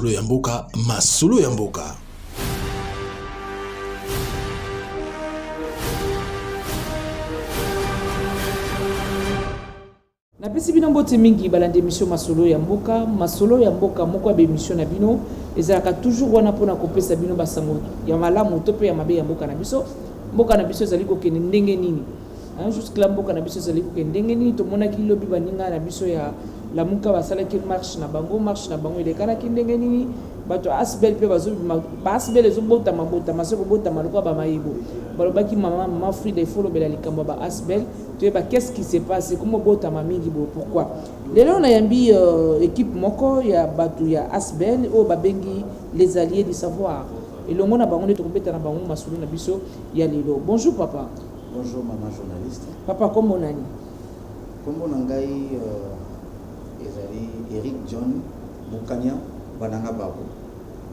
masolo ya mboka, masolo ya mboka. Na pesi bino mbote mingi balande émission masolo ya mboka moko ya émission na bino ezalaka toujours wana pona kopesa bino basango ya malamu to pe ya mabe ya mboka na biso ezali kokende ndenge nini jusque là mboka na biso ezali kokende ndenge nini tomonaki lobi baninga na biso ya lamuka basalaki marche na bango elekanaki ndenge nini bato asbel pe asbel ezobota masoko bota maluka bamayibo balobaki mama Frida ifolo bela likambo ba asbel toyeba qu'est-ce qui s'est passé comment bota mamingi bo pourquoi lelo na yambi équipe moko ya bato ya asbel o babengi les alliés du savoir elongo na bango nde tokobeta na bango masolo na biso ya lelo. Bonjour papa. Bonjour maman journaliste. Papa kombo nani? Kombo nangai ezali Eric John Mukanya Bananga Babu.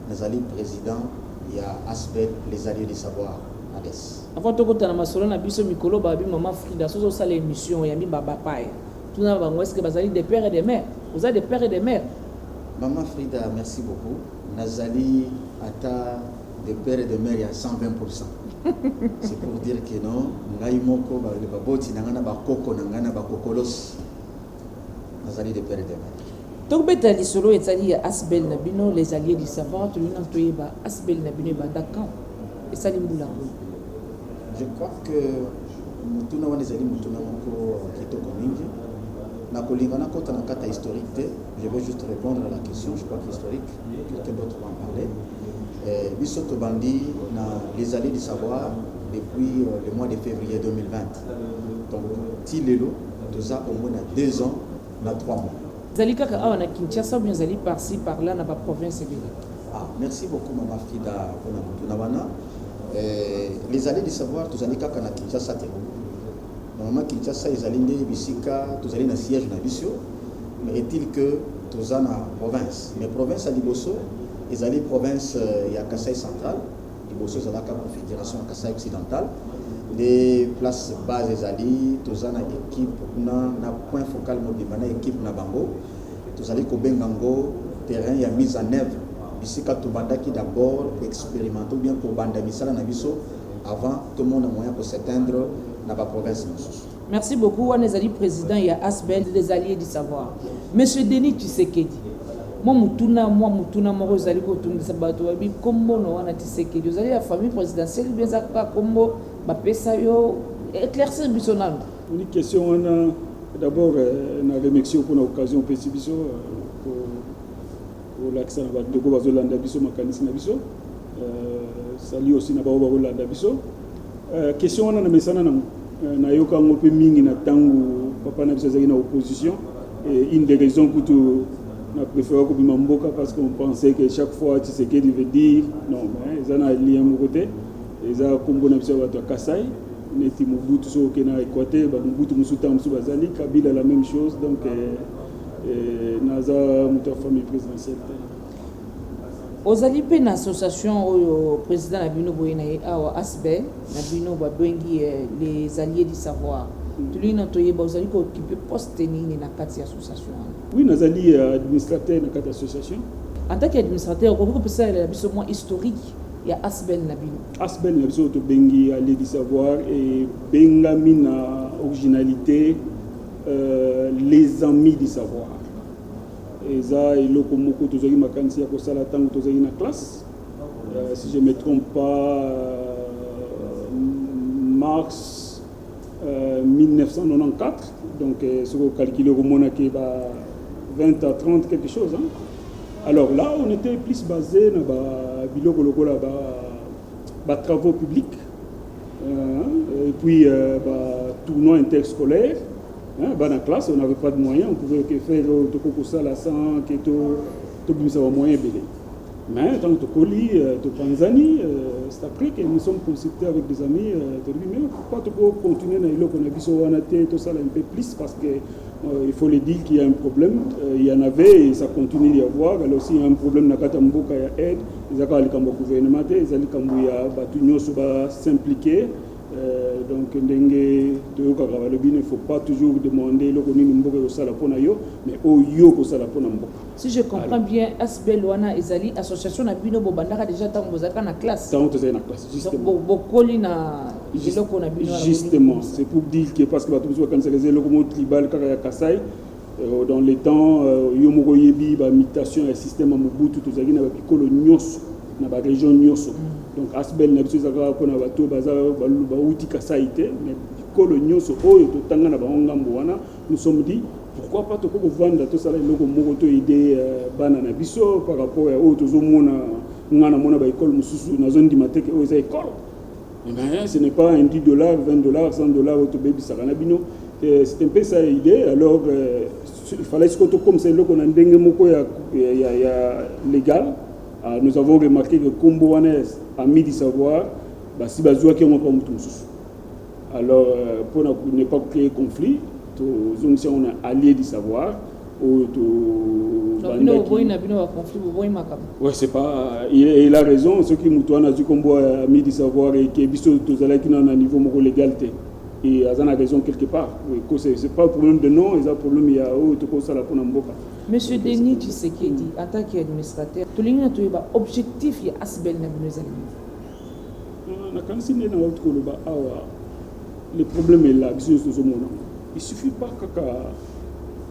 Nazali président ya Asbel les alliés du savoir ADES. Avant de kota na masolo na biso mikolo babi maman Frida sozo sala émission ya mi baba paye. Tout na bango est-ce que bazali des pères et des mères? Vous avez des pères et des mères? Maman Frida, merci beaucoup. Nazali ata des pères et des mères à 120%. C'est pour dire que non, ngai moko ba le baboti nangana ba koko nangana ba kokolos. Nazali des pères et des mères. Donc beta lisolo etali ya Asbel na bino les alliés du savoir to lina toyeba Asbel na bino ba dakan. Et ça limbulango. Je crois que mutuna wana ezali mutuna moko kitoko mingi. Na kolingana kota na kata historique te, je vais juste répondre à la question, je crois que historique, quelqu'un d'autre va en parler. Biso Tobandi na les alliés du savoir depuis le mois de février 2020. Donc Tilelo, nous avons au moins 2 ans, na 3 mois. Zali kaka awa na Kinshasa ou bien zali par-ci par-là na ba province ebele. Ah, merci beaucoup maman Frida pour na wana. Les alliés du savoir tous allés kaka na Kinshasa te. Normalement Kinshasa ils allaient nde bisika, tous allés na siège na biso. Mais est-il que tous na province. Mais province à Liboso, ils allaient province ya Kasaï central, Liboso zala ka confédération Kasaï occidental. Les places bases des alliés, tous na équipe na point focal mobile na équipe na bango. Tous allés ko bengango terrain ya mise en œuvre. Bisika to bandaki d'abord expérimenter ou bien pour banda misala na biso avant tout le monde a moyen pour s'éteindre dans la province. Merci beaucoup Wanezali président ya Asbel des alliés du savoir. Monsieur Denis Tshisekedi. Moi mutuna moko zali ko tungisa bato babi kombo no wana Tshisekedi. Zali la famille présidentielle bien ça kombo ba pesa yo éclaircir biso nalo. Une question on d'abord na remercier pour l'occasion pesi biso pour l'accès na bato ko bazolanda biso makanisi na biso. Sali aussi na baoba rolanda biso. Question on na mesana na yoka ngope mingi na tangu papa na biso zaki na opposition et une des raisons pour tout na préféré ko bimamboka parce qu'on pensait que chaque fois Tshisekedi veut dire non mais ça na lien mo côté et ça kombo na biso bato Kasai neti Mobutu so ke na Équateur ba Mobutu musuta musu bazali Kabila la même chose donc naza muto famille présidentielle. Ozali pe na association au président na bino boyena awa Asbel na bino ba bengi les alliés du savoir. Tuli na toyeba ozali ko occuper poste nini na kati association. Oui, nazali administrateur na kati association. En tant qu'administrateur, ko ko pesa la biso mo historique ya Asbel na bino. Asbel na biso to bengi alliés du savoir et bengami na originalité les amis du savoir. Et ça, il y a beaucoup de gens qui ont fait la classe. Si je ne me trompe pas, mars 1994. Donc, si vous calculez au moins 20 à 30, quelque chose. Hein. Alors là, on était plus basé dans les travaux publics. Et puis, tournoi interscolaire. Dans la classe, on n'avait pas de moyens, on pouvait faire ça la sang, tout moyen. Mais dans le colis, de Tanzanie, c'est après que nous sommes consultés avec des amis. Mais pourquoi tu peux continuer dans le qu'on a vu tout ça un peu plus parce qu'il faut le dire qu'il y a un problème. Il y en avait et ça continue d'y avoir. Alors aussi, il y a un problème dans Katamboka, il y a aide. Il y a le gouvernement, il y a s'impliquer. Donc ndenge toyokaka balobi il ne faut pas toujours demander loko nini mboka kosala mpona yo mais oyo kosala mpona mboka. Si je comprends bien, ASBEL wana ezali association na bino bobandaka déjà tant bozalaka na classe. Tant tozali na classe justement. Donc bokoli na biloko na bino. Justement, c'est pour dire que parce que bato biso bakanisa les loko mo tribal kaka ya Kasai dans les temps yo moko yebi ba mutation ya système Mobutu tozali na ba pikolo nyonso na ba région nyonso. Donc ASBEL na biso ezaka mpona bato baza bauti Kasai te mais pikolo nyonso oyo totanga na bangambo wana nous sommes dit pourquoi pas toko vendre tout ça loko moko to aider bana na biso par rapport à auto zomona ngana mona ba école mususu na zone dimateke o eza école. Mais ce n'est pas un $10, $20, $100 auto baby sakana bino. C'est un peu ça l'idée. Alors il fallait que comme c'est loko na ndenge moko ya légal. Nous avons remarqué que Combo a mis du savoir bah si bazwa qui on pas mutu mususu. Alors pour ne pas créer conflit on a allié du savoir ou ouais c'est pas il a raison ceux qui mutuana a dit combo a mis du savoir et que biso tozala qui na niveau moko légalité et a raison quelque part c'est pas un problème de nom c'est un problème il y a autre ko sala pona mboka. Monsieur Denis Tshisekedi en tant qu'administrateur tolinga to ba objectif ya ASBEL na bino zali na kanisi na autre ko ba awa le problème est là biso tozomona. Il suffit pas kaka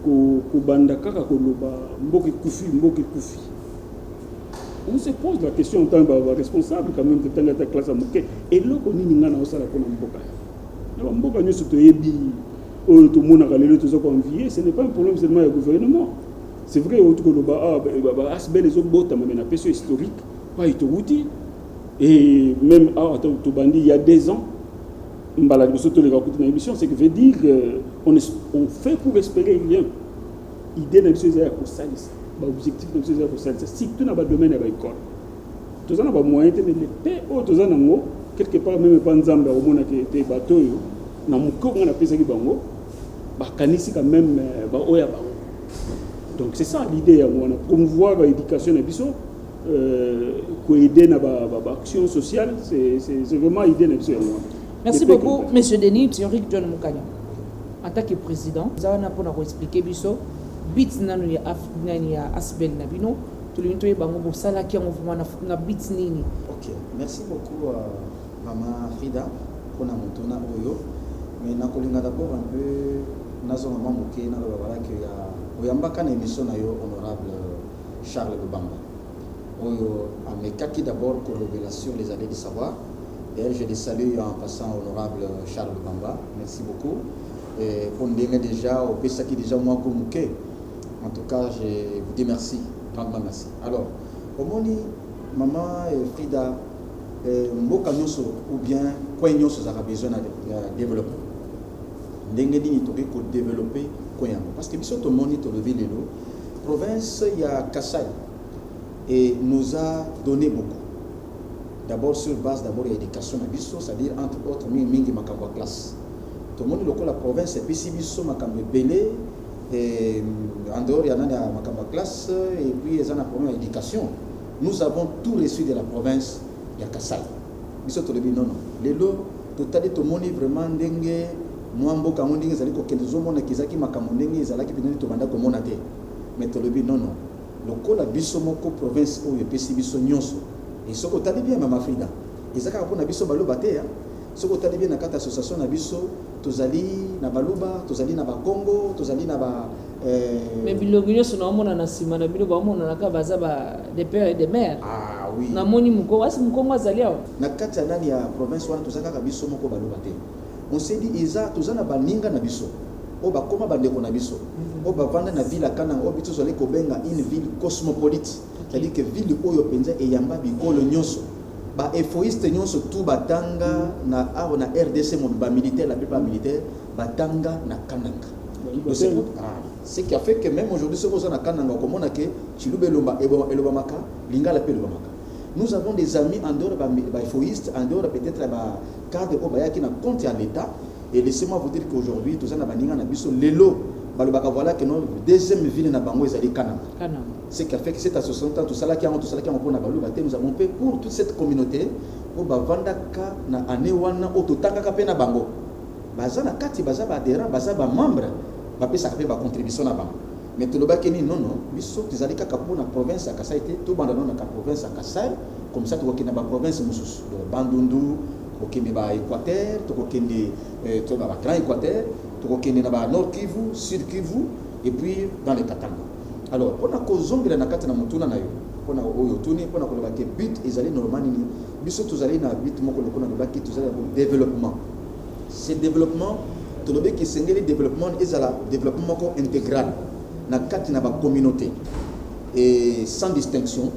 ko banda kaka ko loba mboke kufi. On se pose la question en tant que responsable quand même de telle classe à moké et là ko nini ngana osala ko mboka. Na mboka nyo soto yebi o to mona kalelo to zo convier, ce n'est pas un problème seulement du gouvernement. C'est vrai au ko loba ASBEL les obota mais na peso historique pas itouti et même to bandi il y a 2 ans c'est que veut dire on fait pour espérer rien. Idée de ces pour ça, objectif de ces pour ça. Si tu n'as pas de domaine à l'école, tu n'as pas moyen de les paix ou tu as quelque part même pas nzamba au monde qui était bateau. Na moko on a fait ça qui bango, bah kanisi quand même bah oya bah. Donc c'est ça l'idée on a promouvoir l'éducation na biso pour aider na ba action sociale c'est vraiment idée na biso. Merci beaucoup, M. Denis Thierry John Moukanyo. En tant que président, nous allons expliquer biso bit nanu ya ASBEL na bino to linto e bango bo sala ki mouvement na bit nini. OK, merci beaucoup maman Frida pour na motona oyo. Mais na kolinga d'abord un peu nazo maman moké na babala que ya oyambaka na émission na yo honorable Charles Lubamba. Oyo amekaki d'abord kolobela sur les années du savoir. Et je les salue en passant honorable Charles Bamba. Merci beaucoup. Et pour me dire déjà, au PSA qui déjà moi comme Mouké. En tout cas, je vous dis merci. Grandement merci. Alors, au moni, maman Frida, Mboka Nyoso ou bien quoi Nyoso a besoin de développer. Ndenge ni to ko développer quoi parce que biso to moni to le ville province il y a Kasai et nous a donné beaucoup. D'abord sur base d'abord l'éducation à biso, c'est-à-dire entre autres mingi makambo classe. Tout le monde local la province et puis si biso makambo belé et en dehors il y en a makambo classe et puis ils ont un problème d'éducation. Nous avons tout reçu de la province ya Kasai. Biso to le bi non non. Lelo to tali to moni vraiment ndenge mwambo ka ndenge zali ko kenzo mona kizaki makambo ndenge zalaki binani to banda ko mona te. Mais to le bi non non. Lokola biso moko province o yepesi biso nyonso. Et ce que tu as dit bien, Maman Frida, et ça, quand on a vu ce baloba, ce que tu as dit bien, dans cette association, tu as dit na baluba, tu as dit na Congo, tu as dit na mais bilogino sont en mona na sima na bilo ba mona na ka baza ba des pères et des mères. Ah oui. Na moni muko wasi muko mwazalia. Na kati nani ya province wana tu zaka biso moko baluba te. On s'est dit iza tu zana baninga na biso. O ba koma bandeko na biso. O ba vanda na ville kana o biso zole ko benga une ville cosmopolite. C'est-à-dire que ville oyo penza e yamba bikolo nyonso ba efoiste nyonso tout batanga na awo na RDC mo ba militaire la plupart militaire batanga na kananga. Ce qui a fait que même aujourd'hui ce qu'on a kananga comme on a que Chilubelomba Elobamaka Lingala Pelobamaka. Nous avons des amis en dehors ba efoiste en dehors peut-être ba cadre au bayaki na compte à l'état et laissez-moi vous dire qu'aujourd'hui tout ça na baninga na biso lelo voilà que notre deuxième ville na bango ezali Kanam. C'est qui a fait que cette association tout ça là qui a pour na balu nous avons fait pour toute cette communauté pour bavanda ka na année wana ototaka ka pe na bango. Baza na kati baza ba adhérent baza ba membre ba pesa ka pe ba contribution na bango. Mais tout le bakeni non biso tizali ka pour na province ya Kasai te to banda na ka province ya Kasai comme ça tu vois que na ba province mususu Bandundu okende ba Équateur to kokende to ba Grand Équateur to kokende na ba Nord Kivu Sud Kivu et puis dans les Katanga. Alors on a kozongela na kati na mutuna na yo on a oyo tuni on a ko ba ke but ezali normal ni biso tozali na but moko lokona ba ki tozali na développement. Ce développement to lobe ki sengeli développement ezala développement ko intégral na kati na ba communauté et sans distinction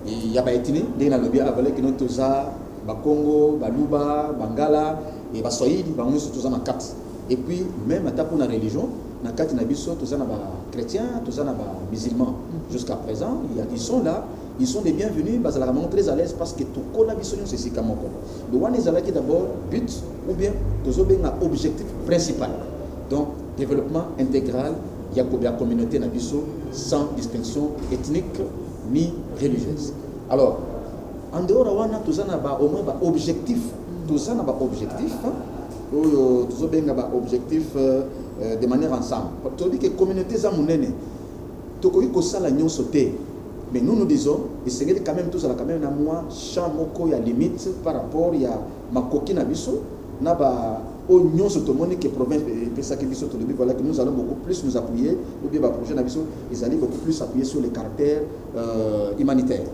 et ya ba etini ndena lobi avalé que notre toza ba Congo ba Luba Bangala et ba Swahili ba musu toza na kati et puis même ata pour la religion na kati na biso toza na ba chrétiens toza na ba musulmans jusqu'à présent ils sont là ils sont les bienvenus parce que la vraiment très à l'aise parce que tout kola biso c'est si kamoko le one ezala ki d'abord but ou bien tozo benga objectif principal donc développement intégral ya communauté na biso sans distinction ethnique ni religieuse. Alors en dehors de wana tozana ba au moins ba objectif tozana ba objectif oyo tozobenga ba objectif de manière ensemble to dit que communauté za munene to ko ko sala nyonso te mais nous disons et c'est quand même tous à la quand même na moi champ moko ya limite par rapport ya makoki na biso na ba o nyonso to moni que province pesa que biso to dit voilà que nous allons beaucoup plus nous appuyer ou bien ba projet na biso ils allaient beaucoup plus appuyer sur les caractères humanitaires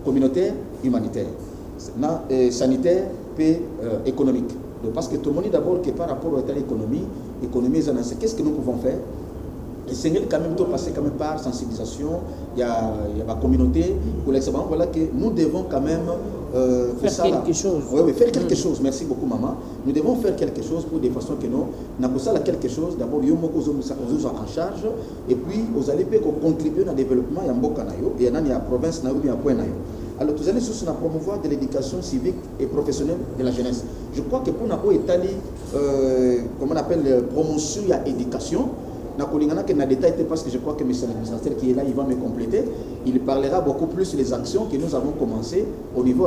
communautaire, humanitaire, sanitaire et économique. Donc, parce que tout le monde dit d'abord que par rapport à l'économie, qu'est-ce que nous pouvons faire? Et c'est quand même tout passer quand même par sensibilisation, il y a la communauté, pour l'exemple, voilà que nous devons quand même faire quelque chose. Oui, faire quelque chose. Merci beaucoup, maman. Nous devons faire quelque chose pour de façon que nous n'avons pas quelque chose. D'abord, nous sommes en charge et puis vous allez contribuer au développement de Mbokanayo et dans la province de Point. Alors, vous allez sur promouvoir de l'éducation civique et professionnelle de la jeunesse. Je crois que pour nous, comment on appelle, promotion et éducation, na détail parce que je crois que M. l'administrateur qui est là, il va me compléter. Il parlera beaucoup plus sur les actions que nous avons commencées au niveau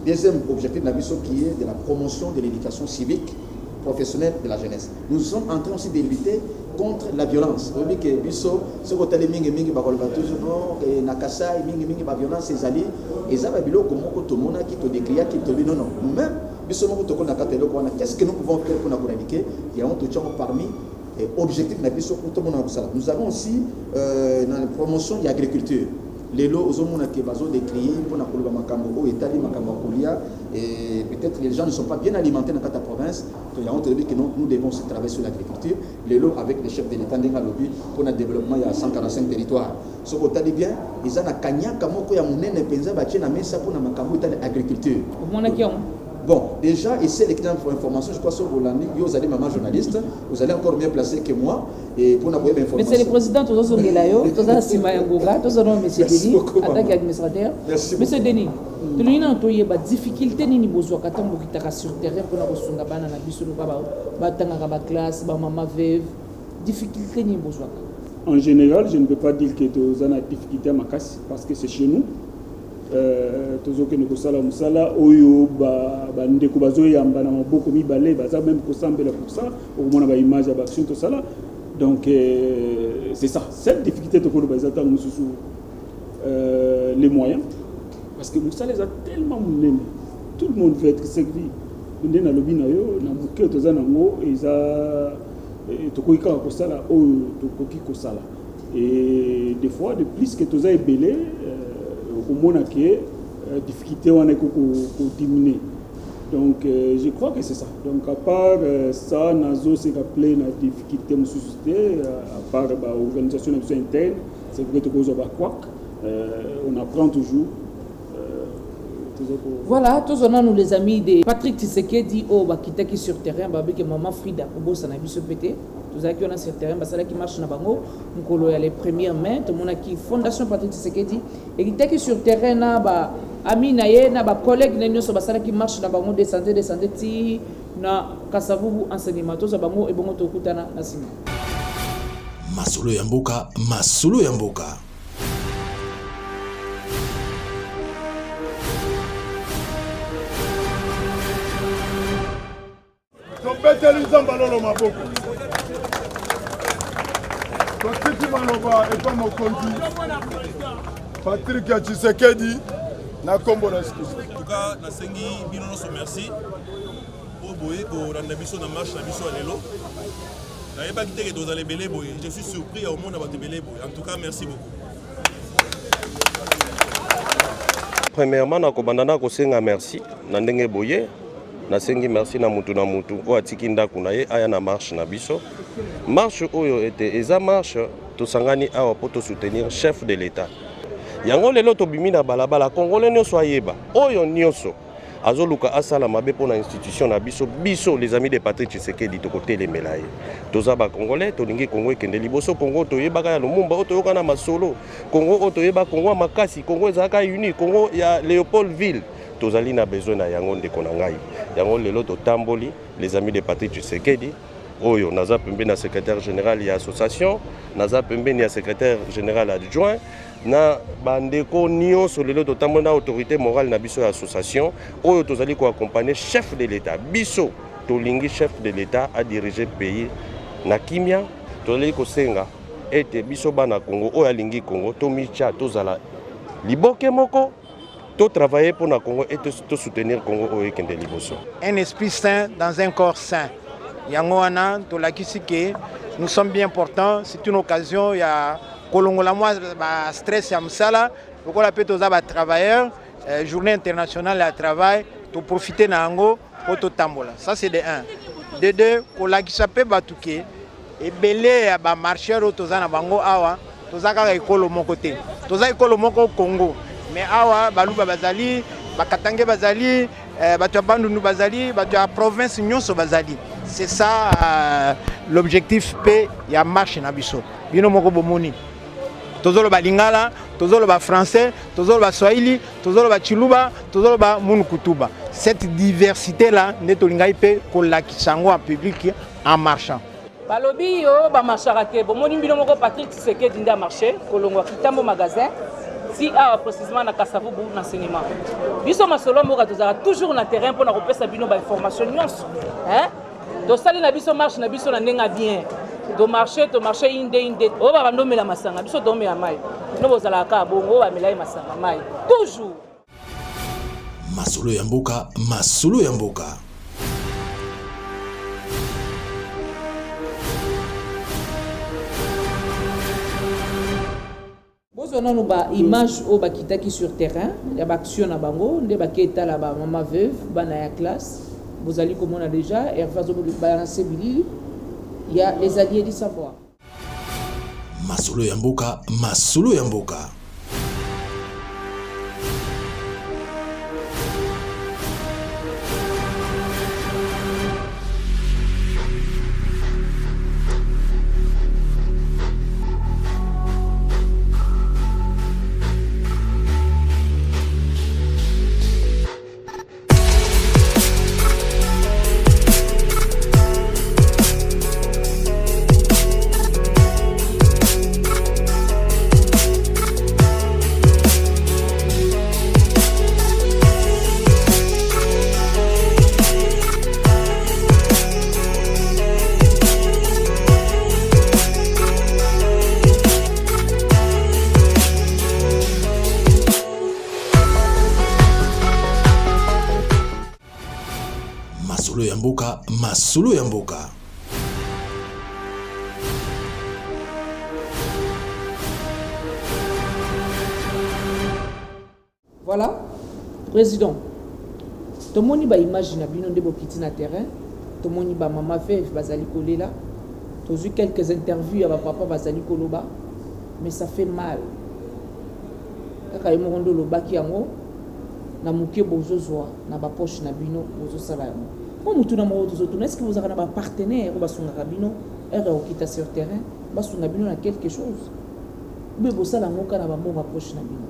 deuxième objectif de la mission qui est de la promotion de l'éducation civique professionnelle de la jeunesse. Nous sommes en train aussi de lutter contre la violence. Vous voyez que biso ce côté mingi mingi ba kolba toujours na Kasai mingi mingi ba violence ces alliés et ça va biloko moko to mona qui to décria qui to dit non nous-mêmes biso moko to kona katelo kona qu'est-ce que nous pouvons faire pour nous éradiquer il y a un tout parmi objectifs na biso pour tout monde ça. Nous avons aussi dans la promotion de l'agriculture les lots aux hommes qui baso décrié pour na kolba makambo o etali makambo kolia et peut-être les gens ne sont pas bien alimentés dans ta province. Il y a un dit que nous devons se travailler sur l'agriculture. Les lots avec les chefs de l'État lobby pour le développement, il y a 145 territoires. Ce qu'on dit bien, ils ont un cagnac comme il y a un penza bâti na mesa pour na makambo l'agriculture. Bon, déjà, et c'est l'information, je crois que vous allez maman journaliste, vous allez encore mieux placé que moi et pour n'avoir information. Mais c'est le président tous les Melayo, tous les Sima Yangoga, tous les Monsieur Denis, en tant qu'administrateur. Monsieur Denis, tu n'as pas eu de difficulté ni besoin quand on est sur terrain pour nous ressourcer bana na biso ba tanga ba classe, ba maman veuve, difficulté ni besoin. En général, je ne peux pas dire que tu as des difficultés à ma casse parce que c'est chez nous. Tozoke ne kosala musala oyo ba ndeko bazoyamba na maboko mibale baza même kosambela pour ça au moins ba image ba action to sala donc c'est ça cette difficulté to kolo bazata mususu les moyens parce que musala est tellement munene tout le monde veut être servi ndena lobi na yo na muke to za nango eza to koika kosala oyo to koki kosala et des fois de plus que to za ebelé au moins que difficulté on est diminuer donc je crois que c'est ça donc à part ça nazo c'est rappelé la difficulté me suscité à part l'organisation interne c'est vrai que on apprend toujours voilà tous on a nous les amis de Patrick Tshisekedi au bakita qui sur terrain avec maman Frida Kobo ça n'a vu se péter tous qui on a sur terrain parce que qui marche na bango nkolo ya les premières mains tout monde qui fondation Patrick Tshisekedi et qui sur terrain na ba ami na ye na ba collègue na nyoso basala qui marche na bango descendre ti na Kasavubu enseignement toza bango ebongo tokutana na sima. Masolo ya mboka, masolo ya mboka. Topeteli Zambalolo maboko. Tokiti maloba et pas mon conduit. Patrick Tshisekedi na kombo na skizi. En tout cas, na sengi bino no merci. Pour boye ko randa biso na marche na biso alelo. Na yeba kiteke dozale belé boye. Je suis surpris au monde about belé boye. En tout cas, merci beaucoup. Premièrement, na kobandana ko senga merci na ndenge boye. Na sengi merci na mutu o atiki ndako na ye aya na marche na biso. Marche oyo était eza marche to sangani awa poto soutenir chef de l'État. Yango lelo to bimi na balabala congolais nyonso ayeba. Oyo nyonso azoluka asala mabe pona institution na biso les amis de Patrick Tshisekedi to côté les melaye. Toza ba congolais to lingi Congo ekende liboso Congo to yeba ya Lumumba oto yoka na masolo. Congo oto yeba Congo makasi Congo ezaka uni Congo ya Léopoldville. Tozali na besoin na yango ndeko na ngai. Yango lelo to tamboli les amis de Patrick Tshisekedi. Oyo naza pembe na secrétaire général ya association, naza pembe ni secrétaire général adjoint na bandeko nyonso lelo to tamboli na autorité morale na biso ya association. Oyo tozali ko accompagner chef de l'État. Biso to lingi chef de l'État a diriger pays na kimia. Tozali ko senga ete biso bana Congo oyo alingi Congo to micha tozala liboke moko. Tout travailler pour le Congo et tout soutenir le Congo au Ekende Liboso. Un esprit sain dans un corps sain. Yangoana, to la kisike, nous sommes bien portants. C'est une occasion. Il y a Kolongola moi stress ya msala. Pourquoi la peut aux travailleurs, journée internationale de travail, pour profiter nango pour tout tambola. Ça c'est de 1. De 2, kola kisape batuke et belé ya ba marcheur tozana bango awa, tozaka ekolo mon côté. Toza ekolo moko Congo. Mais awa baluba bazali bakatange bazali batu bandundu bazali batu ya province nyonso bazali. C'est ça l'objectif P ya marche na biso bino moko bomoni tozolo ba lingala tozolo ba français tozolo ba swahili tozolo ba chiluba tozolo ba munukutuba. Cette diversité là neto lingai pe ko lakisango en public en marchant. Balobi yo ba marchara te bomoni bino moko Patrick Tshisekedi nda marché kolongwa kitambo magasin. Si précisément na Kasavubu l'enseignement. Biso masolo mboka tozala toujours na terrain pour na repesa bino ba information nyonso. Hein? Do sali na biso marche na biso na ndenga bien. Do marché inde. O ba bandomela masanga biso domé ya mai. No bozala ka bongo ba melai masanga mai. Toujours. Masolo ya mboka, masolo ya mboka. On a une image au bakitaki sur terrain, il y a action na bango, nde baketa la ba maman veuve, bana ya classe. Vous allez comme on a déjà, et face au balancer Billy, il y a les alliés du savoir. Masolo ya mboka, masolo ya mboka. Masolo ya mboka, masolo ya mboka. Voilà, président. Tout le monde va imaginer bino de bokiti na terrain. Tout le monde va maman veuve bazali kolela. Tu as eu quelques interviews avec papa bazali koloba, mais ça fait mal. Kaka yimondo lobaki yango na muke bozozwa na ba poche na bino bozosala yango. Moi mutu na mo tozotuna, est-ce que vous avez un partenaire ou basunga bino ere okita sur terrain basunga bino na quelque chose. Be bosala ngoka na ba mo ba poche na bino.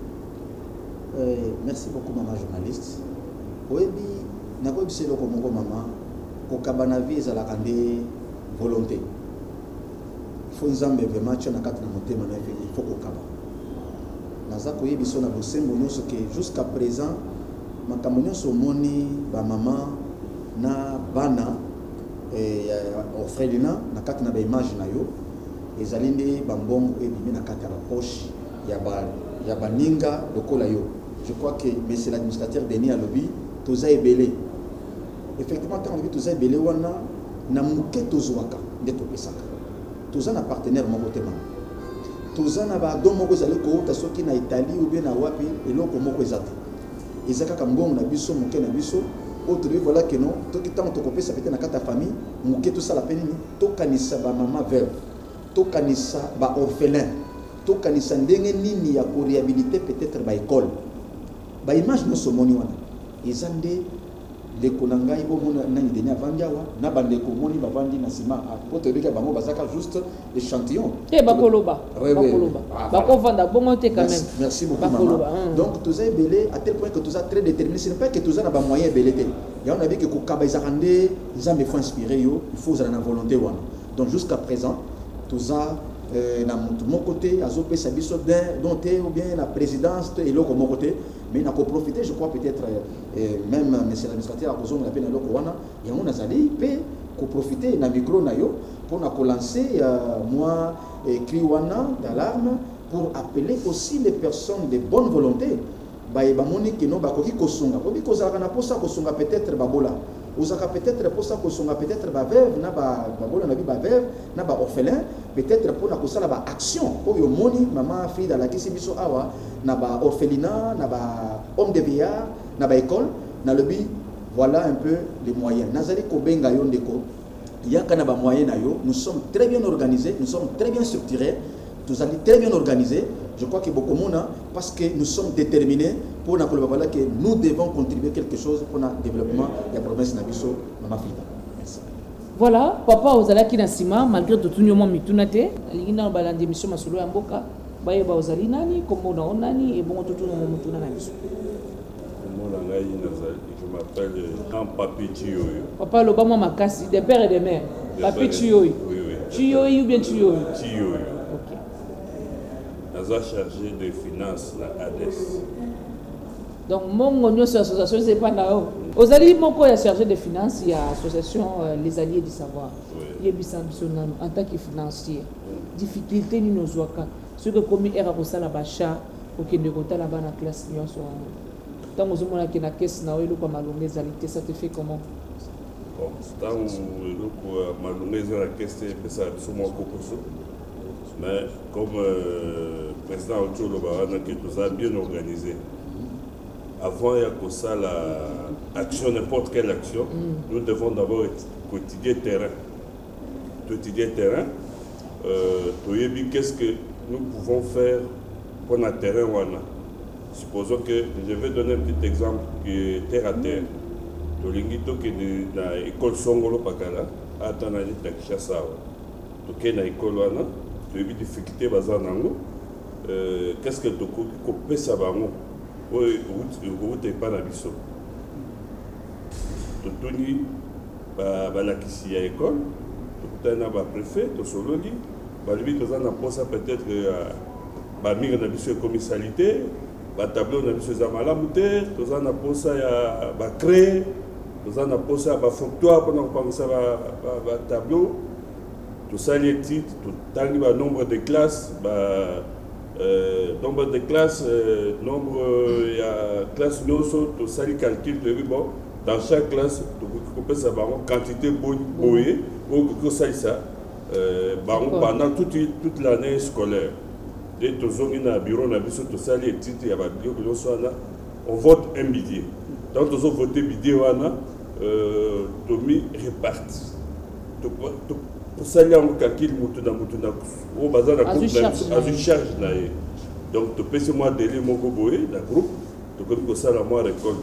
Merci beaucoup maman journaliste. Oyebi nakoyebisa eloko moko mama kokaba na vie ezalaka nde volonté. Il faut nzambe vraiment tia na kati na motema na il faut kokaba. Naza koyebi so na bosembo nyonso ke jusqu'à présent makambo nyonso omoni bamama na bana orphelinat na kati na baimage na yo ezali nde bambongo ebimi na kati ya bapoche ya baninga lokola yo. Je crois que monsieur l'administrateur Denis alobi toza ebele. Effectivement quand on dit toza ebele wana na muke tozwaka nde topesaka. Toza na partenaire moko te mama. Toza na ba don moko ezali koota soki na Italie ou bien na wapi eloko moko ezate. Ezaka ka mbongo na biso muke na biso autre voilà que non toki tant tokopesa peut-être na kata famille muke to sala penini tokanisa ba mama veuve tokanisa ba orphelin tokanisa ndenge nini ya ko réhabiliter peut-être ba école ba image no somoni wana ezande de konangai bo mona nani deni avandiawa na bande ko moni bavandi na sima poto bika bango bazaka juste échantillon bakoloba bakovanda bongo te quand même. Merci beaucoup maman. Donc tous est belé à tel point que tous a très déterminé, ce n'est pas que tous a ba moyen belé te ya on a vu que ko kaba izarande nzambe faut inspirer yo, il faut za na volonté wana. Donc jusqu'à présent tous a na mon côté azopesa biso dont ou bien la présidence et loko mon côté mais n'a qu'au profiter je crois peut-être même monsieur l'administrateur a besoin de la peine loko wana ya on azali pe ko profiter na micro na yo pour na ko lancer moi cri wana d'alarme pour appeler aussi les personnes de bonne volonté ba moni que no ba ko kosonga ko bikozaka na posa kosonga peut-être babola uzaka peut-être posa kosonga peut-être ba veuve na ba babola na bi ba veuve na ba orphelin peut-être pour na kosala ba action oyo moni mama Frida la kisi biso awa na ba orphelinat na ba homme de vieillard na ba école na lebi voilà un peu les moyens nazali ko benga yo ndeko yaka na ba moyens na yo nous sommes très bien organisés nous sommes très bien structurés nous allons très bien organisés. Je crois que beaucoup de monde parce que nous sommes déterminés pour que nous devons contribuer quelque chose pour le développement de la province Nabiso, Mama Frida. Merci. Voilà, papa ozala ki na sima malgré tout le monde mitunate, alingina balande mission masolo ya mboka, baye ba ozali nani, kombo na onani et bon tout le monde mutuna na biso. Je m'appelle Jean Papi Chioyo. Papa Lobama Makasi, des pères et des mères. Papi Chioyo. Oui. Chioyo ou bien Chioyo? Chioyo. Ok. Nous avons chargé de finances la ADES. Donc, mon association, c'est pas là. Ozali moko ya chargé de finances, il y a l'association Les Alliés du Savoir. Il y a en tant que financier. Difficulté ni nos ouaka. Ce que comme era kosala bacha pour que ne kota là-bas na classe ni so. Tant aux hommes qui na caisse na welo kwa malonge zalité ça te fait comment? Bon, tant le malonge la caisse ça sur mon cocoso. Mais comme président Otolo Barana qui nous a bien organisé. Avant ça, l'action, n'importe quelle action, nous devons d'abord étudier terrain. Qu'est-ce que nous pouvons faire pour notre terrain? Supposons que, je vais donner un petit exemple qui est terre à terre. Tolingito qui est dans l'école Songolo Pakala, à Tanani Takishasa. Donc, dans l'école, tu as des difficultés basées en qu'est-ce que tu peux faire? Oui, vous n'êtes pas la biso. Totoni, la kisi à l'école, tu as un préfet, tu as solo li, tu as un poste peut-être mire na biso commissalité, tableau na biso zamala muter, tu as un poste à créer, tu as un poste à factoire pour penser à tableau, tu as les titres, tu as le nombre de classes. Nombre de classes, nombre il y a classe tout ça les calcul bon dans chaque classe tu peux savoir quantité boyée ou ça pendant toute l'année scolaire et tous on bureau na biso tout ça les titres il y a on vote un billet donc tous on voté billet wana Tomi réparti pour ça, il y a un calcul au bazar de la charge. Donc, tu peux se moi délai mon goboé, la groupe, tu peux ça la moi récolte.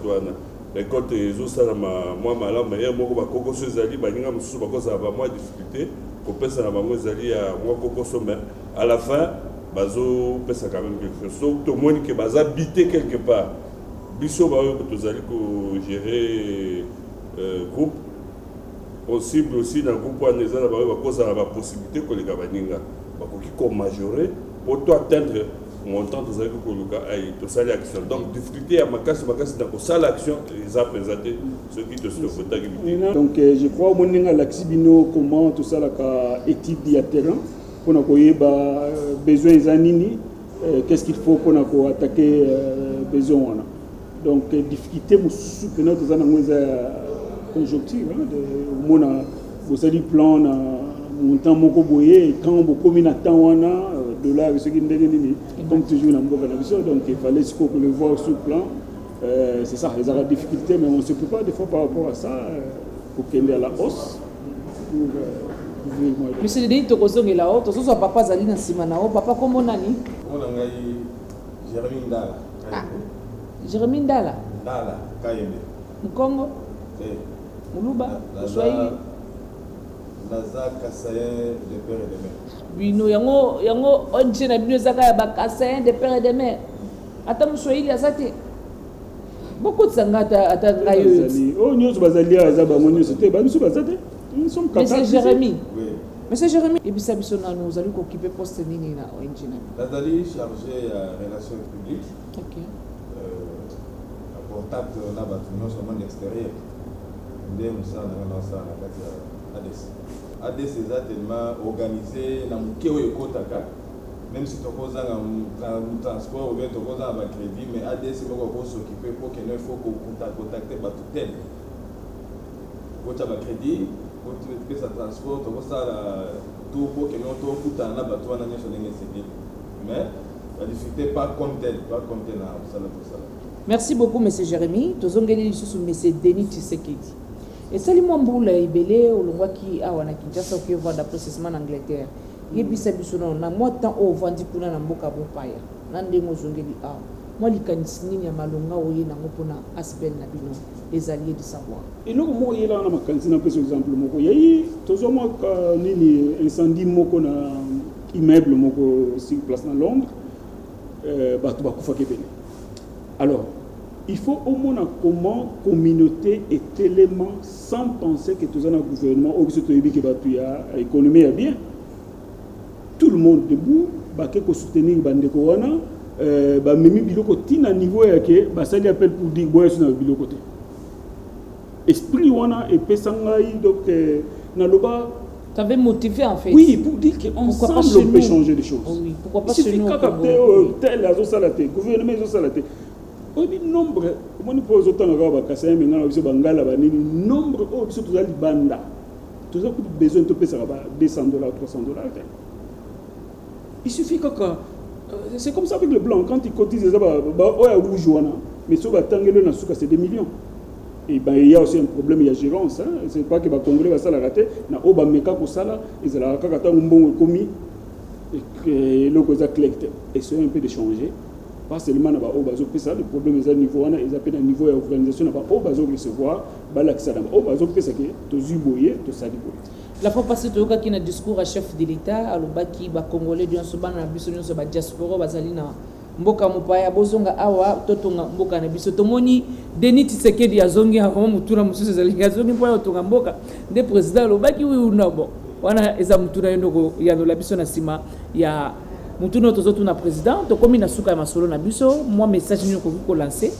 Récolte les autres, ça la moi malade, mais il y a beaucoup de coco sur Zali, il y a moins de difficulté, pour passer à la maman Zali à moi coco sommet. À la fin, bazo pèse quand même quelque chose. Donc, tout le monde qui baza habité quelque part. Bisso, tu Zali pour gérer groupe. possible aussi dans le groupe wana eza na bango bakozala bapossibilité koleka baninga bakoki komajorer pour to atteindre montant tozalaki koluka ai tosali action donc difficulté ya makasi na kosala action eza mpenza te soki tosofotaki biti. Donc je crois au moins alakisi bino comment tosalaka étude ya terrain mpona koyeba besoin eza nini, qu'est-ce qu'il faut mpona koattaquer besoin wana. Donc difficulté mosusu mpena toza nango eza conjoncture omona bosali plan na montant moko boye quand bokomi na temps wana dollar soki ndenge nini comme toujours na mboka na biso, donc il fallait siko le voir sur plan. C'est ça, les la difficulté, mais on ne se peut pas des fois par rapport à ça pour qu'il y ait à la hausse. Monsieur Denis Tokozong est là-haut, tout ça papa Zali na Simanao, papa comment nani? On a Jérémy Ndala. Jérémy Ndala. Ndala, Kayembe. Mkongo? Muluba, Swahili. Naza Kassayen de père et de mère. Bino yango onje na bino zaka ya Kassayen de père et de mère. Ata Swahili azate. Beaucoup de sangata ata ngayo. Oh nyos bazali azaba monyo c'était ba nous bazate. Nous sommes capables. Monsieur Jérémy. Oui. Monsieur Jérémy, et puis ça bisona nous allons occuper poste nini na ONG na. Nazali chargé à relations publiques. OK. À contact na batu nyos au monde extérieur. Ndé musa na sa na kati ADC. ADC est tellement organisé dans le Kotaka, même si tu as un transport ou bien tu as un crédit, mais ADC va s'occuper pour qu'il ne faut contacter tout tel. Quand tu as un crédit, quand tu fais un transport, tu as tout pour qu'il ne faut pas un bateau en année. Mais la difficulté pas comme tel, pas comme tel. Merci beaucoup, M. Jérémy. Nous avons gagné M. Denis Tshisekedi. Et sali mwambula ibele olongwaki awa na Kinshasa oki vendre processement en Angleterre. Yebisa biso na moi temps au vandi kuna na mboka bopaya. Na ndengo zongeli awa. Moi likanisi nini ya malonga oye nango pona asbel na bino les alliés du savoir. Et nous mo yela na makanisi na pesa exemple moko yayi tozo mo nini incendie moko na immeuble moko sur place na Londres bato bakufa kebele. Alors il faut au moins comment communauté et élément sans penser que tout un gouvernement ou que l'économie est bien. Tout le monde debout, baké ko soutenir bandeko wana, ba memi biloko tina niveau ya ke ba sali appel pour dire boy sur na biloko te. Esprit wana et pesangai donc na loba t'avais motivé en fait. Oui, pour dire qu'ensemble on peut changer les choses. Oui, pourquoi pas chez nous? Tel azo salate, gouvernement azo salate. On dit nombre, on dit pour les autres, on va casser, mais on va bangala, nombre, oh, ils sont tous les banda. Tous les besoin de payer $200, $300. Il suffit que c'est comme ça avec le blanc, quand ils cotisent, mais si on va tanguer le c'est des millions. Et ben il y a aussi un problème, il y a gérance, hein. C'est pas que le Congrès va ça la rater, na oba meka ko sala, ils la kakata mbongo commis et le cause collecte. Et c'est un peu de changer. Pas seulement na ba o bazo pesa, le problème est à niveau wana, ils appellent à niveau de organisation na ba o bazo recevoir, ba l'accès na o bazo pesa que to zuboyer, to saliboyer. La fois passée toka ki na discours à chef de l'État alobaki ba congolais du nsoba na biso nyonso ba diaspora bazali na mboka mopaya bozonga awa totonga mboka na biso tomoni Denis Tshisekedi azongi hapo mutuna mususu zali azongi mpoya totonga mboka nde président alobaki wi unabo wana eza mutuna yendo ya no la biso na sima ya mutuna tozotu na président to komi na suka ya masolo na biso moi message nyoko ko lancer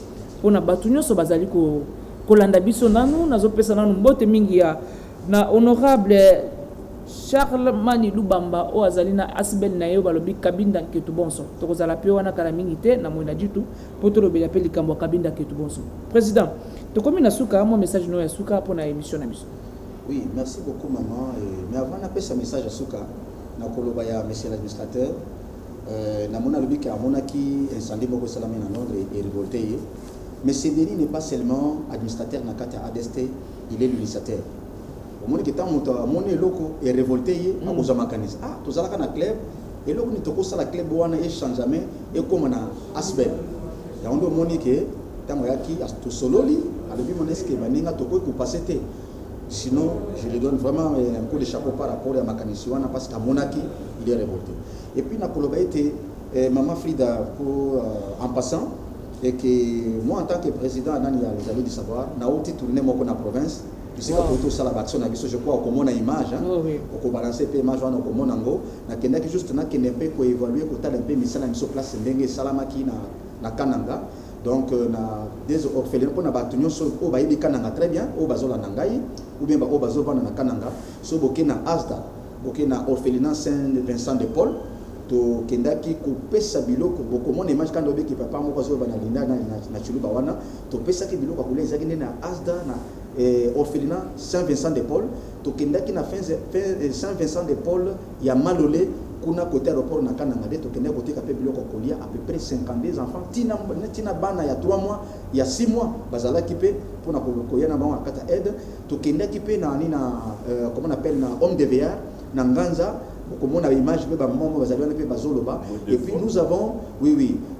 pona batu nyonso bazali ko landa biso nanu nazopesa nanu mbote mingi ya na honorable Charles Mani Lubamba o azalina asbel na yo balobi kabinda ketu bonso tokozala pe wana kala mingi te na mwina ditu poto lobela pe likambo kabinda ketu bonso président to komi na suka mo message no ya suka pona émission na biso. Oui, merci beaucoup maman mais avant na pesa message à suka na koloba ya monsieur l'administrateur na mona lobi ka monaki incendie moko salama na Londres et révolté mais Denis n'est pas seulement administrateur na kata ADST, il est l'initiateur. Au monde qui est mon loko est révolté à cause de ma canise. Ah, tout ça là qu'on a club et là on est tout ça la club ouana échange jamais et comme on a asbel. Il y a un autre monde qui est tamoyaki à tout solo li à le mon est-ce que maninga toko ko passer té. Sinon je lui donne vraiment un coup de chapeau par rapport à ma canise ouana parce qu'à monaki il est révolté. Et puis na koloba été maman Frida pour en passant et que moi en tant que président anani ya les alliés du savoir na outi tourner moi na province bisika poto sala baction na biso je crois au na image au balancer pe image wana au nango na kendaki juste na kende ko évaluer ko tala pe misala biso place ndenge salamaki na kananga donc na des orphelins pour na batunyo so o bayibi kananga très bien o bazola nangai ou bien ba o bazovana na kananga so bokena asda bokena orphelinat Saint-Vincent de Paul to kendaki ko pesa biloko bokomona image quand obeki papa moko zo bana linda na chuluba wana to pesa ki biloko kule ezaki na asda na orphelinat Saint-Vincent de Paul to kendaki na Saint-Vincent de Paul ya malolé kuna côté aéroport na kananga de to kendaki côté kapé biloko kolia à peu près 52 enfants tina bana ya 3 mois ya 6 mois bazala kipé pour na koya na bango akata aide to kendaki pe na ni na comment on appelle na homme de VR na nganza comme on a image et puis nous avons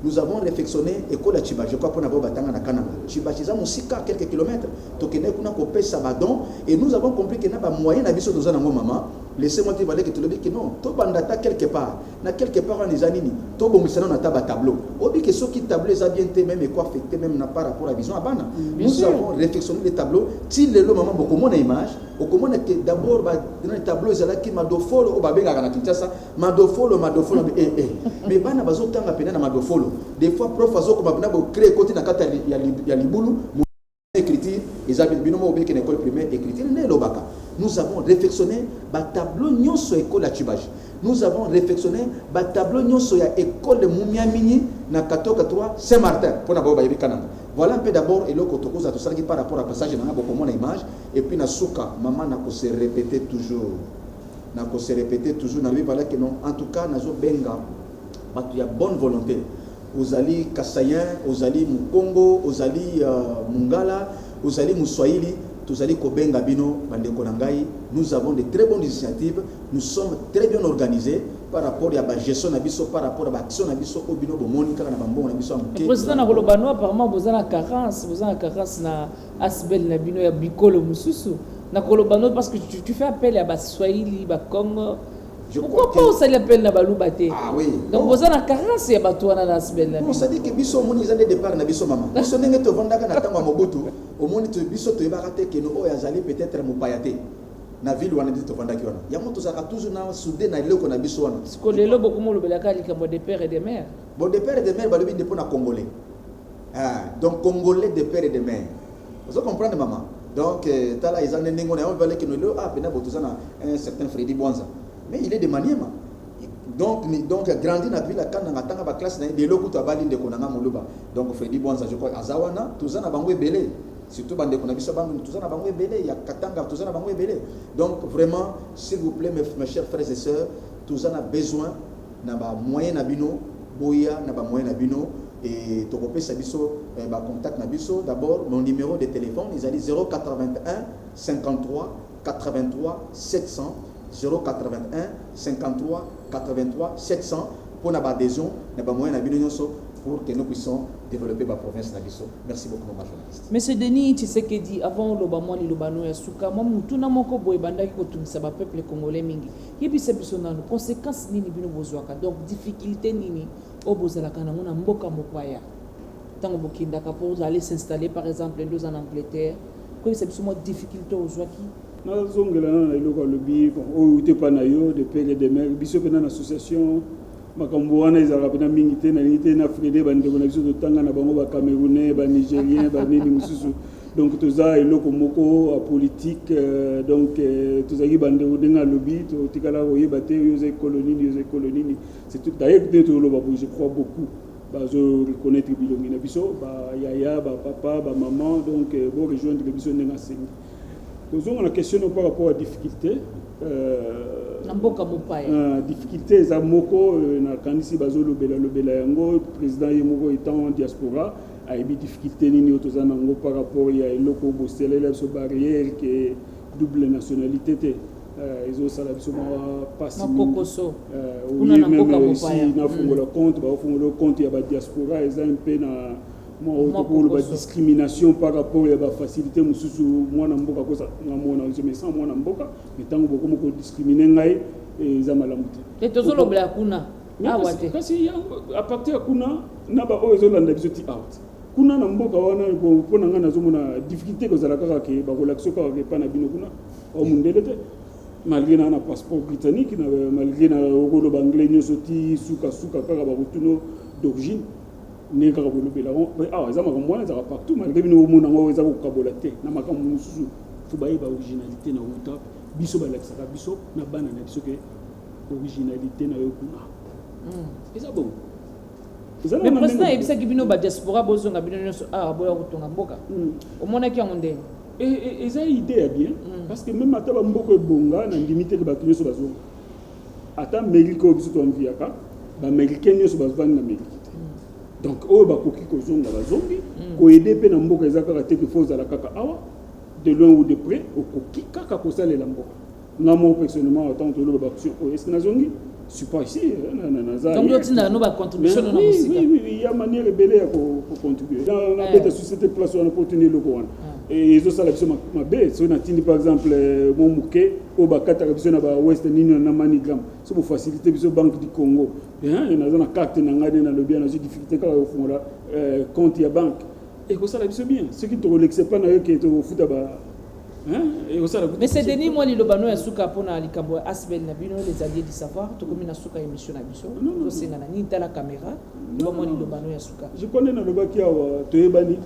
nous avons réflexionné école à Chiba je crois pour n'avoir batanga na kananga Chiba chiza musika quelques kilomètres to kene kuna ko pesa badon et nous avons compris que na ba moyen na biso doza nango maman laissez-moi te parler que tu le dis que non to bandata quelque part on les anini to bomisana na taba tableau obi que ce qui tableau ça bien té même et quoi affecté même na par rapport à vision abana nous avons réflexionné les tableaux si le maman beaucoup mon image au comment que d'abord ba dans les tableaux ça là qui m'a do follow au ba benga na Kinshasa madofolo mais bana bazotanga pena na madofolo des fois prof azoko mabna bo créer côté na kata ya libulu écriture ezabin binomo obeke na école primaire écriture ne lobaka nous avons réflexionné ba tableau nyonso école à Chibage nous avons réflexionné ba tableau nyonso ya école de Mumiamini na Katoka 3 Saint-Martin pour na ba yebi kananga voilà un peu d'abord et l'autre cause à tout ça qui par rapport à passage na beaucoup mon image et puis na suka maman na ko se répéter toujours na ko se répéter toujours na lui voilà que non en tout cas nazo benga batu ya bonne volonté ozali kasayen ozali mukongo ozali mungala ozali muswahili tozali ko benga bino bandeko na ngai nous avons de très bonnes initiatives nous sommes très bien organisés par rapport à la gestion na biso par rapport à l'action na biso au bino bomoni kaka na bambongo na biso amuke président na kolobano apparemment bozana carence na asbel na bino ya bikolo mususu na kolobano parce que tu fais appel à Baswahili, Bakongo. Pourquoi pas on s'appelle na balubate? Ah oui. Donc vous avez la carence ya batouana na sbel. On s'est dit que biso moni ils ont des départ na biso maman. Biso ndenge to vandaka na tango mobutu. Au moni to biso to ebakate que no yazali peut-être mupayate. Na ville wana dit to vandaki wana. Ya moto zaka toujours na soudé na lelo na biso wana. Parce que lelo beaucoup mo lobelaka likambo de père et de mère. Bon de père et de mère balobi de pona congolais. Ah donc congolais de père et de mère. Vous comprenez maman? Donc, tala ils ont nengo na on va que nous ah pena botuzana un certain Freddy Bwanza mais il est de Maniema donc grandi na ville kana ngatanga ba classe na de loko to abali de konanga muluba donc Freddy Bwanza je crois azawana tuzana bango ebele surtout bande kona biso bango tuzana bango ebele ya katanga tuzana bango ebele donc vraiment s'il vous plaît mes chers frères et sœurs tuzana besoin na ba moyen na bino boya na ba moyen na bino et tu peux sabiso contact nabiso d'abord mon numéro de téléphone ils allaient 081 53 83 700 081 53 83 700 pour na adhésion na ba moyen na bino nyonso pour que nous puissions développer la province nabiso. Merci beaucoup mon journaliste. Monsieur Denis Tshisekedi avant le bamon le bano ya suka moi mutuna moko boy bandaki ko tumisa ba peuple congolais mingi yebisa biso na conséquences nini bino bozwaka donc difficulté nini obozalaka na mona mboka mokwaya tango bokindaka pour aller s'installer par exemple en Angleterre ko c'est biso mo difficulté ozwaki na zongela na eloko lobi o utepa na yo de père et de mère biso pena na association makambo wana ezalaka pena mingi te na nite na frede bandeko na biso totanga na bango ba Camerounais ba Nigériens ba nini mususu donc toza eloko moko politique donc tozaki bandeko denga lobi totikala koyeba te yoze colonie c'est tout d'ailleurs que to loba je crois beaucoup bazo reconnaître bilongi na biso ba yaya ba papa ba maman donc bo rejoindre biso ndenga sengi tozonga la question par rapport à difficulté Namboka mopaya. Difficulté eza moko na kanisi bazo lobela yango président yemoko étant en diaspora a eu difficulté nini otozana ngo par rapport ya eloko boselela so barrière que double nationalité te ils ont sala biso ma passe kokoso kuna na mboka mopaya na fongola compte ya ba diaspora eza un peu na moi discrimination par rapport à la facilité mususu mwana mboka kosa ngamona je me sens mwana mboka mais tango beaucoup moko discriminer ngai eza malamu te tozolo bla kuna kasi à partir kuna na ba ozo landa biso ti out kuna na mboka wana mpona nga nazomona difficulté kozala kaka ke bakolakisa kaka ke pa na bino kuna omundele te malgré na passeport britannique malgré na okoloba anglais nyonso ti suka kaka bakotuno d'origine ne kaka bolobela eza makambo wana ezaka partout malgré bino omona ngo eza kokabola te na makambo mosusu fo bayeba originalité na wuta biso balakisaka biso na bana na biso ke originalité na yo kuna eza bon. Mais président ebisaki bino ba diaspora bozonga bino nyonso boya kotonga mboka omonaki yango ndenge eza idée ya bien parce que même ata bamboka ebonga na ndimite ke bato nyonso bazonga ata Amérique oyo biso toamviaka baaméricain nyonso bavandi na Amérique donc oyo bakoki kozonga bazongi koyede mpe na mboka eza kaka te ke fo ozala kaka awa de loin ou de près okoki kaka kosalela mboka nga mo personnellement autant toloba bakusio oyo est-ce que nazongi je suis pas ici. Donc, il y a une contribution dans la musique. Oui, il y a une manière rebelle pour contribuer. Dans la société, place où on a opportunité le courant. Et ils ont ça, ma bête. Si on a par exemple, mon mouquet, au Bakata, on a West Union, on a Manigram. C'est pour faciliter la Banque du Congo. Il y a une carte, on a le bien, on a des difficultés quand on fond là, compte il y a banque. Et ça, c'est bien. Ceux qui ne relaxent pas, qui sont au foot à mais c'est Denis moi li lobano ya suka pona likambo asbel na bino les alliés du savoir to comme na suka émission na biso to senga na ni tala caméra moi li lobano ya suka je connais na lobaki awa to yebani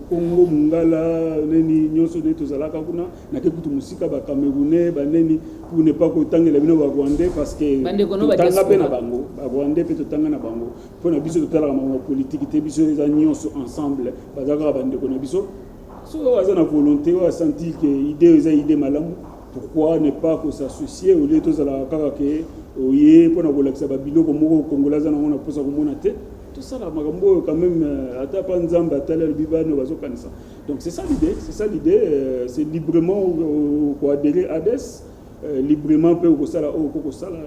Congo mungala neni nyonso ne to zalaka kuna na ke kutu musika ba Camerounais ba neni pour ne pas ko tangela bino ba Rwandais parce que tanga pe na bango ba Rwandais pe to tanga na bango pona biso to tala ma politique te biso les nyonso ensemble ba zaka ba ndeko na biso. Si on a la volonté, on a senti que l'idée est une idée malade, pourquoi ne pas s'associer au lieu de la karaké, au yé, pour la relaxer, babilo, comme au Congolais, on a posé comme on a été. Tout ça, quand même, à Tapanzamba, à Talel Biban, on va se connaître. Donc c'est ça l'idée, c'est librement adhérer à ADES, librement peut au sala au sala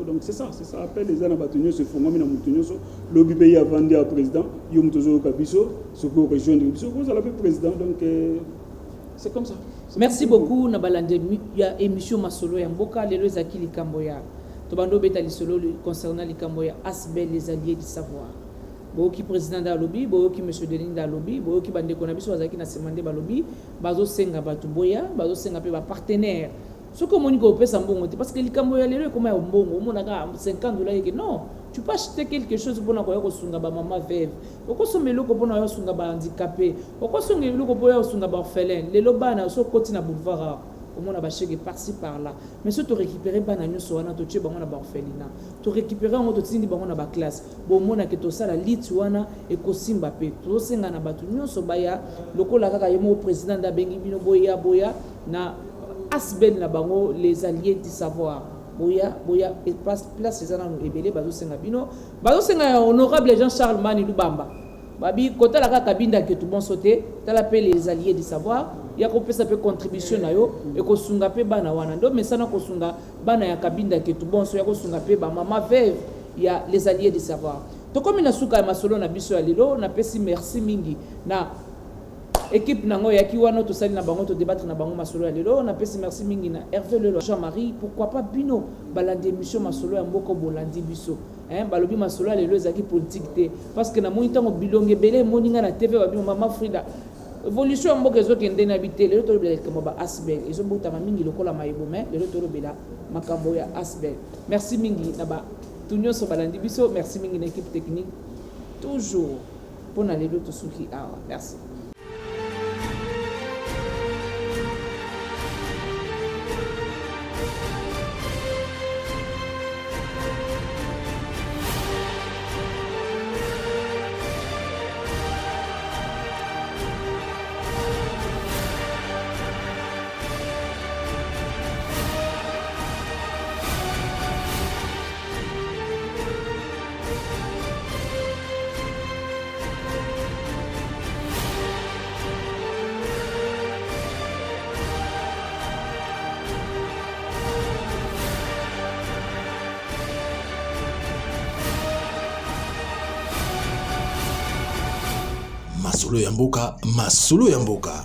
donc c'est ça appelle les anabatonio se font na mutonio so lobby pays a vendu à président yum tozo kabiso ce que rejoindre biso vous allez président donc c'est comme ça. Merci beaucoup na balande ya émission masolo ya mboka lelo ezaki likambo ya to bando beta lisolo concernant likambo ya asbel les alliés du savoir boki président da lobby boki monsieur Denis da lobby boki bande ko na biso azaki na semande ba lobby bazo senga batu boya bazo senga pe ba partenaire. Ce que mon niveau peut s'embonner parce que les Cambodgiens comme un bon on a 50 $ et non tu peux acheter quelque chose pour n'avoir au sunga ba maman veuve pourquoi sont melo pour n'avoir sunga ba handicapé pourquoi sont melo pour avoir sunga ba orphelin les lobana so côté na boulevard au monde ba chèque par-ci par-là mais si tu récupérer bana nyoso wana to tche ba ba orphelinat tu récupérer on to tindi ba ba classe bon mona ke to sala lit wana e ko simba pe to senga na batu nyoso baya lokola kaka yemo président da bengi bino boya na asbel na bango les alliés du savoir boya et place les anano ebele bazo senga bino bazo senga honorable Jean-Charles Mani Lubamba babi kota la kabinda ke tout bon sauter tala pe les alliés du savoir ya ko pesa pe contribution na yo e ko sunga pe bana wana ndo mesana ko sunga bana ya kabinda ke tout bon so ya ko sunga pe ba mama veuve ya les alliés du savoir to comme na suka masolo na biso ya lelo na pesi merci mingi na équipe nango yaki wana to sali na bango to débattre na bango masolo ya lelo na pesi merci mingi na Hervé Lelo Jean-Marie pourquoi pas bino balandi émission masolo ya mboko bolandi biso balobi masolo ya lelo ezaki politique te parce que na moni tango bilonge belé moninga na TV ba bino mama Frida évolution ya mboka ezokende na bité lelo to bela kamo ba asbel ezobota mingi lokola mayebo mais lelo to bela makambo ya asbel merci mingi na ba tunyo so balandi biso merci mingi na équipe technique toujours pour na lelo to suki merci. Masolo ya mboka